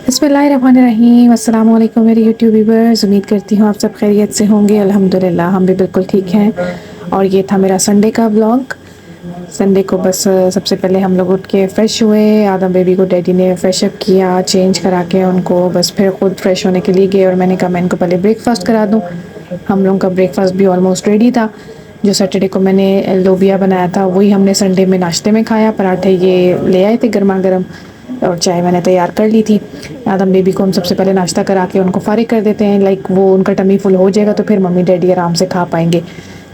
बिस्मिल्लाहिर्रहमानिर्रहीम। अस्सलाम वालेकुम मेरे यूट्यूब व्यूअर्स। उम्मीद करती हूँ आप सब खैरियत से होंगे। अल्हम्दुलिल्लाह हम भी बिल्कुल ठीक हैं। और ये था मेरा संडे का व्लॉग। संडे को बस सबसे पहले हम लोग उठ के फ़्रेश हुए। आदम बेबी को डैडी ने फ्रेश अप किया, चेंज करा के उनको बस फिर खुद फ्रेश होने के लिए गए और मैंने कहा मैं इनको पहले ब्रेकफास्ट करा दूँ। हम लोगों का ब्रेकफास्ट भी ऑलमोस्ट रेडी था। जो सैटरडे को मैंने लोबिया बनाया था वही हमने संडे में नाश्ते में खाया। पराठे ये ले आए थे गर्मा गर्म और चाय मैंने तैयार कर ली थी। आदम बेबी को हम सबसे पहले नाश्ता करा के उनको फ़ारिग कर देते हैं, लाइक वो उनका टमी फुल हो जाएगा तो फिर मम्मी डैडी आराम से खा पाएंगे।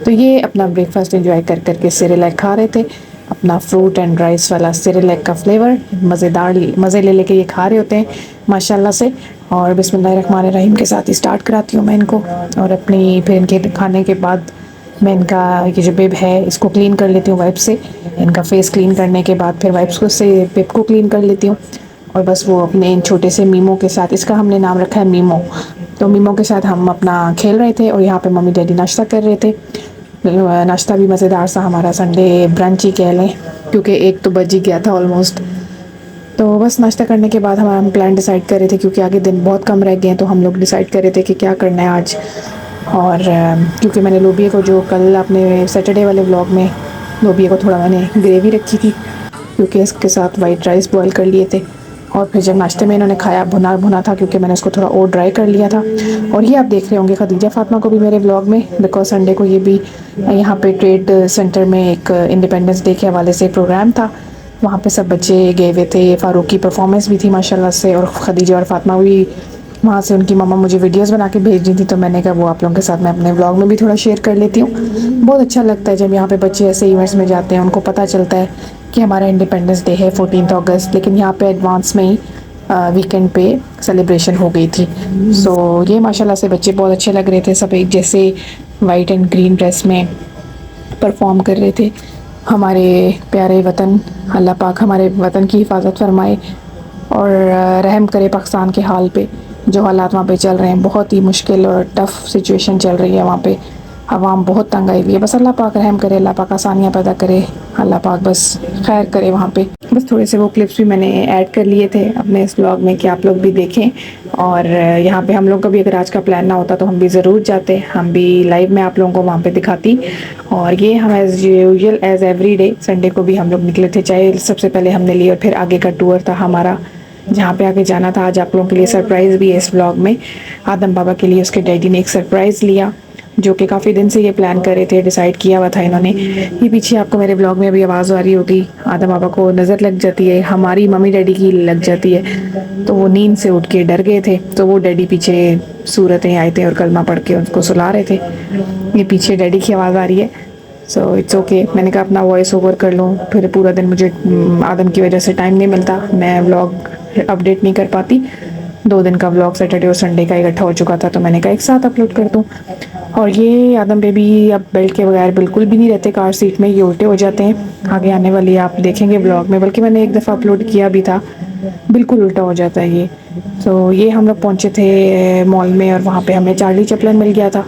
तो ये अपना ब्रेकफास्ट एंजॉय कर करके सेरेलैक खा रहे थे, अपना फ्रूट एंड राइस वाला सेरेलैक का फ्लेवर मज़ेदार मज़े ले लेके ये खा रहे होते हैं माशाल्लाह से। और बिस्मिल्लाहिर्रहमानिर्रहीम के साथ ही स्टार्ट कराती हूँ मैं इनको। और अपनी फिर इनके खाने के बाद मैं इनका ये जो बिब है इसको क्लीन कर लेती हूँ वाइप से। इनका फेस क्लीन करने के बाद फिर वाइप्स को से बिब को क्लीन कर लेती हूँ। और बस वो अपने इन छोटे से मीमो के साथ, इसका हमने नाम रखा है मीमो, तो मीमो के साथ हम अपना खेल रहे थे और यहाँ पे मम्मी डैडी नाश्ता कर रहे थे। नाश्ता भी मज़ेदार सा हमारा संडे ब्रंच ही कह लें, क्योंकि एक तो बज ही गया था ऑलमोस्ट। तो बस नाश्ता करने के बाद हम प्लान डिसाइड कर रहे थे, क्योंकि आगे दिन बहुत कम रह गए हैं, तो हम लोग डिसाइड कर रहे थे कि क्या करना है आज। और क्योंकि मैंने लोबिया को, जो कल अपने सैटरडे वाले व्लॉग में लोबिया को थोड़ा मैंने ग्रेवी रखी थी, क्योंकि इसके साथ वाइट राइस बॉईल कर लिए थे। और फिर जब नाश्ते में इन्होंने खाया भुना भुना था, क्योंकि मैंने उसको थोड़ा और ड्राई कर लिया था। और ये आप देख रहे होंगे खदीजा फातिमा को भी मेरे व्लॉग में, बिकॉज संडे को ये भी यहाँ पे ट्रेड सेंटर में एक इंडिपेंडेंस डे के हवाले से एक प्रोग्राम था। वहाँ पे सब बच्चे गए हुए थे, फ़ारूक की परफॉर्मेंस भी थी माशाल्लाह से, और खदीजा और फातिमा भी वहाँ से, उनकी मम्मा मुझे वीडियोस बना के भेज दी थी, तो मैंने कहा वो आप लोगों के साथ मैं अपने व्लॉग में भी थोड़ा शेयर कर लेती हूँ। बहुत अच्छा लगता है जब यहाँ पे बच्चे ऐसे इवेंट्स में जाते हैं, उनको पता चलता है कि हमारा इंडिपेंडेंस डे है 14 अगस्त, लेकिन यहाँ पे एडवांस में ही वीकेंड पे सेलिब्रेशन हो गई थी। सो ये माशाल्लाह से बच्चे बहुत अच्छे लग रहे थे, सब एक जैसे वाइट एंड ग्रीन ड्रेस में परफॉर्म कर रहे थे। हमारे प्यारे वतन, अल्लाह पाक हमारे वतन की हिफाजत फरमाए और रहम करे पाकिस्तान के हाल पे। जो हालात वहाँ पे चल रहे हैं, बहुत ही मुश्किल और टफ़ सिचुएशन चल रही है वहाँ पे। आवाम बहुत तंग आई हुई है, बस अल्लाह पाक रहम करे, अल्लाह पाक आसानियाँ पैदा करे, अल्लाह पाक बस खैर करे वहाँ पे। बस थोड़े से वो क्लिप्स भी मैंने ऐड कर लिए थे अपने इस व्लॉग में कि आप लोग भी देखें। और यहाँ पे हम लोग का भी अगर आज का प्लान ना होता तो हम भी ज़रूर जाते, हम भी लाइव में आप लोगों को वहाँ पे दिखाती। और ये हम as usual as every day Sunday को भी हम लोग निकले थे, चाय सबसे पहले हमने ली और फिर आगे का टूर था हमारा, जहाँ पे आगे जाना था। आज आप लोगों के लिए सरप्राइज़ भी है इस व्लॉग में। आदम बाबा के लिए उसके डैडी ने एक सरप्राइज़ लिया, जो कि काफ़ी दिन से ये प्लान कर रहे थे, डिसाइड किया हुआ था इन्होंने। ये पीछे आपको मेरे ब्लॉग में अभी आवाज़ आ रही होगी, आदम बाबा को नज़र लग जाती है, हमारी मम्मी डैडी की लग जाती है, तो वो नींद से उठ के डर गए थे। तो वो डैडी पीछे सूरतें आए थे और कलमा पढ़ के उनको सुला रहे थे। ये पीछे डैडी की आवाज़ आ रही है। सो इट्स ओके, मैंने कहा अपना वॉइस ओवर कर लूँ, फिर पूरा दिन मुझे आदम की वजह से टाइम नहीं मिलता, मैं व्लॉग अपडेट नहीं कर पाती। 2 दिन का व्लॉग सैटरडे और संडे का इकट्ठा हो चुका था, तो मैंने कहा एक साथ अपलोड कर दूँ। और ये आदम बेबी अब बेल्ट के बगैर बिल्कुल भी नहीं रहते कार सीट में, ये उल्टे हो जाते हैं। आगे आने वाली आप देखेंगे ब्लॉग में, बल्कि मैंने एक दफ़ा अपलोड किया भी था, बिल्कुल उल्टा हो जाता है ये। तो ये हम लोग पहुँचे थे मॉल में और वहाँ पे हमें चार्ली चैपलिन मिल गया था।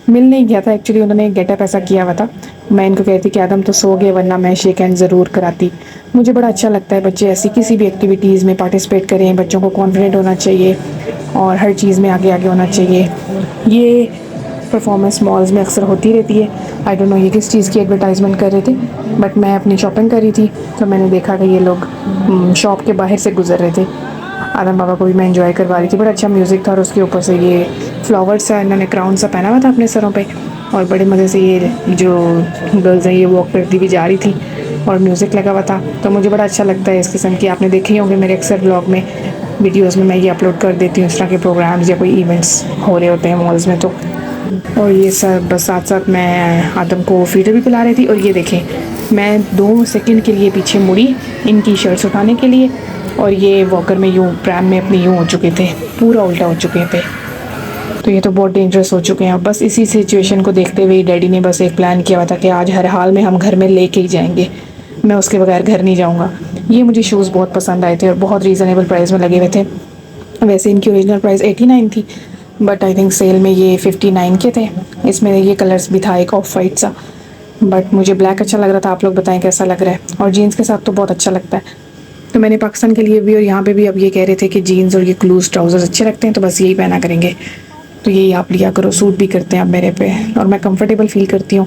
मिल नहीं गया था एक्चुअली, उन्होंने गेटअप ऐसा किया हुआ था। मैं इनको कहती कि आदम तो सो गए, वरना मैं शेक हैंड ज़रूर कराती। मुझे बड़ा अच्छा लगता है बच्चे ऐसी किसी भी एक्टिविटीज़ में पार्टिसिपेट करें, बच्चों को कॉन्फिडेंट होना चाहिए और हर चीज़ में आगे आगे होना चाहिए। ये परफॉर्मेंस मॉल्स में अक्सर होती रहती है। आई डोंट नो ये किस चीज़ की एडवर्टाइजमेंट कर रहे थे, बट मैं अपनी शॉपिंग कर रही थी तो मैंने देखा कि ये लोग शॉप के बाहर से गुजर रहे थे। आदम बाबा को भी मैं एंजॉय करवा रही थी, बड़ा अच्छा म्यूज़िक था और उसके ऊपर से ये फ्लावर सा इन्होंने क्राउन सा पहना हुआ था अपने सरों पे, और बड़े मज़े से ये जो गर्ल्स हैं ये वॉक करती भी जा रही थी और म्यूज़िक लगा हुआ था। तो मुझे बड़ा अच्छा लगता है इस किस्म की, आपने देखे ही होंगे मेरे अक्सर ब्लॉग में, वीडियोज़ में मैं ये अपलोड कर देती हूँ इस तरह के प्रोग्राम्स या कोई इवेंट्स हो रहे होते हैं मॉल्स में। तो और ये सब बस साथ साथ मैं आदम को फीडर भी पिला रही थी। और ये देखें, मैं 2 सेकंड के लिए पीछे मुड़ी इनकी शर्ट्स उठाने के लिए, और ये वॉकर में यूँ प्रैम में अपनी यूँ हो चुके थे, पूरा उल्टा हो चुके थे। तो ये तो बहुत डेंजरस हो चुके हैं। बस इसी सिचुएशन को देखते हुए डैडी ने बस एक प्लान किया हुआ था कि आज हर हाल में हम घर में लेके ही जाएंगे, मैं उसके बगैर घर नहीं जाऊँगा। ये मुझे शूज़ बहुत पसंद आए थे और बहुत रीज़नेबल प्राइस में लगे हुए थे। वैसे इनकी ओरिजिनल प्राइस 89 थी, बट आई थिंक सेल में ये 59 के थे। इसमें ये कलर्स भी था, एक ऑफ वाइट सा, बट मुझे ब्लैक अच्छा लग रहा था। आप लोग बताएं कैसा लग रहा है। और जीन्स के साथ तो बहुत अच्छा लगता है। तो मैंने पाकिस्तान के लिए भी और यहाँ पे भी अब ये कह रहे थे कि जीन्स और ये क्लूज ट्राउज़र्स अच्छे लगते हैं, तो बस यही पहना करेंगे। तो यही आप लिया करो, सूट भी करते हैं आप मेरे पे और मैं कंफर्टेबल फील करती हूँ।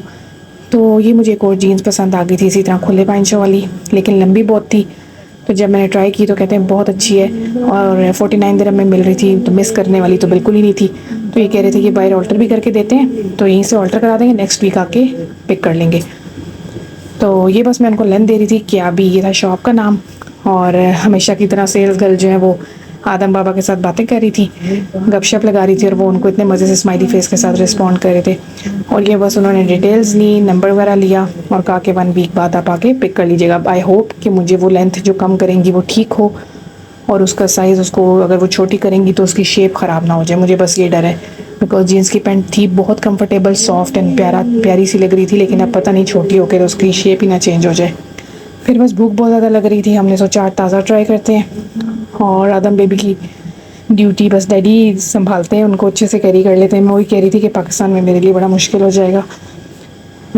तो ये मुझे एक और जीन्स पसंद आ गई थी इसी तरह खुले पाइंचों वाली, लेकिन लंबी बहुत थी। तो जब मैंने ट्राई की तो कहते हैं बहुत अच्छी है और 49 दिरहम में मिल रही थी, तो मिस करने वाली तो बिल्कुल ही नहीं थी। तो ये कह रहे थे कि बाहर ऑल्टर भी करके देते हैं, तो यहीं से ऑल्टर करा देंगे, नेक्स्ट वीक आके पिक कर लेंगे। तो ये बस मैं उनको लेंथ दे रही थी, क्या भी ये था शॉप का नाम। और हमेशा की तरह सेल्स गर्ल जो है वो आदम बाबा के साथ बातें कर रही थी, गपशप लगा रही थी और वो उनको इतने मज़े से स्माइली फेस के साथ रिस्पॉन्ड कर रहे थे। और ये बस उन्होंने डिटेल्स ली, नंबर वगैरह लिया और कहा कि 1 वीक बाद आप आके पिक कर लीजिएगा। आई होप कि मुझे वो लेंथ जो कम करेंगी वो ठीक हो और उसका साइज़, उसको अगर वो छोटी करेंगी तो उसकी शेप ख़राब ना हो जाए। मुझे बस ये डर है, बिकॉज जीन्स की पैंट थी बहुत कंफर्टेबल, सॉफ्ट एंड प्यारी सी लग रही थी, लेकिन अब पता नहीं छोटी होकर तो उसकी शेप ही ना चेंज हो जाए। फिर बस भूख बहुत ज़्यादा लग रही थी, हमने सोचा आज ताज़ा ट्राई करते हैं। और आदम बेबी की ड्यूटी बस डैडी संभालते हैं, उनको अच्छे से कैरी कर लेते हैं। मैं वही कह रही थी कि पाकिस्तान में मेरे लिए बड़ा मुश्किल हो जाएगा।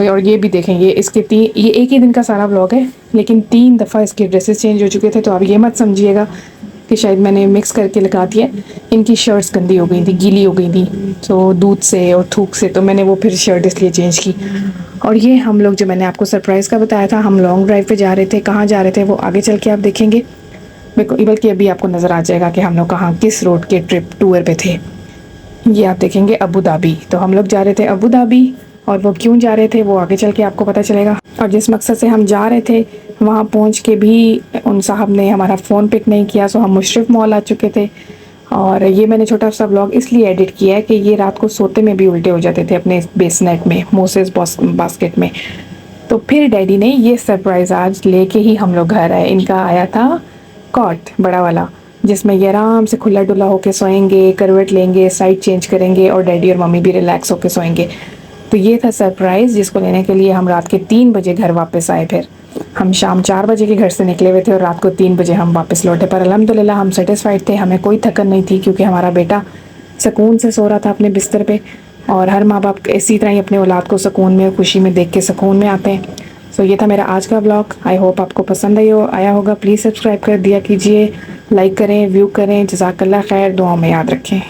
और ये भी देखेंगे, इसके ये एक ही दिन का सारा व्लॉग है, लेकिन 3 दफ़ा इसके ड्रेसेस चेंज हो चुके थे। तो आप ये मत समझिएगा कि शायद मैंने मिक्स करके लगा दिया। इनकी शर्ट्स गंदी हो गई थी, गीली हो गई थी, तो दूध से और थूक से, तो मैंने वो फिर शर्ट इसलिए चेंज की। और ये हम लोग, जो मैंने आपको सरप्राइज़ का बताया था, हम लॉन्ग ड्राइव पे जा रहे थे। कहाँ जा रहे थे वो आगे चल के आप देखेंगे, बल्कि अभी आपको नज़र आ जाएगा कि हम लोग कहाँ किस रोड के ट्रिप टूर पे थे। ये आप देखेंगे अबू धाबी। तो हम लोग जा रहे थे अबू धाबी, और वो क्यों जा रहे थे वो आगे चल के आपको पता चलेगा। और जिस मकसद से हम जा रहे थे वहाँ पहुँच के भी उन साहब ने हमारा फ़ोन पिक नहीं किया, सो हम मुशरफ मॉल आ चुके थे। और ये मैंने छोटा सा व्लॉग इसलिए एडिट किया है कि ये रात को सोते में भी उल्टे हो जाते थे अपने बेसनेट में, मोसेस बास्केट में। तो फिर डैडी ने ये सरप्राइज़ आज लेके ही हम लोग घर आए। इनका आया था कॉट बड़ा वाला, जिसमें ये आराम से खुला डुला होके सोएंगे, करवट लेंगे, साइड चेंज करेंगे और डैडी और मम्मी भी रिलैक्स होके सोएंगे। तो ये था सरप्राइज़, जिसको लेने के लिए हम रात के 3 बजे घर वापस आए। फिर हम शाम 4 बजे के घर से निकले हुए थे और रात को 3 बजे हम वापस लौटे। पर अल्हम्दुलिल्लाह हम सेटिस्फाइड थे, हमें कोई थकन नहीं थी, क्योंकि हमारा बेटा सुकून से सो रहा था अपने बिस्तर पे। और हर माँ बाप इसी तरह ही अपने औलाद को सुकून में और खुशी में देख के सुकून में आते हैं। सो ये था मेरा आज का ब्लॉग। आई होप आपको पसंद आया होगा। प्लीज़ सब्सक्राइब कर दिया कीजिए, लाइक करें, व्यू करें। जज़ाकल्लाह खैर, दुआ में याद रखें।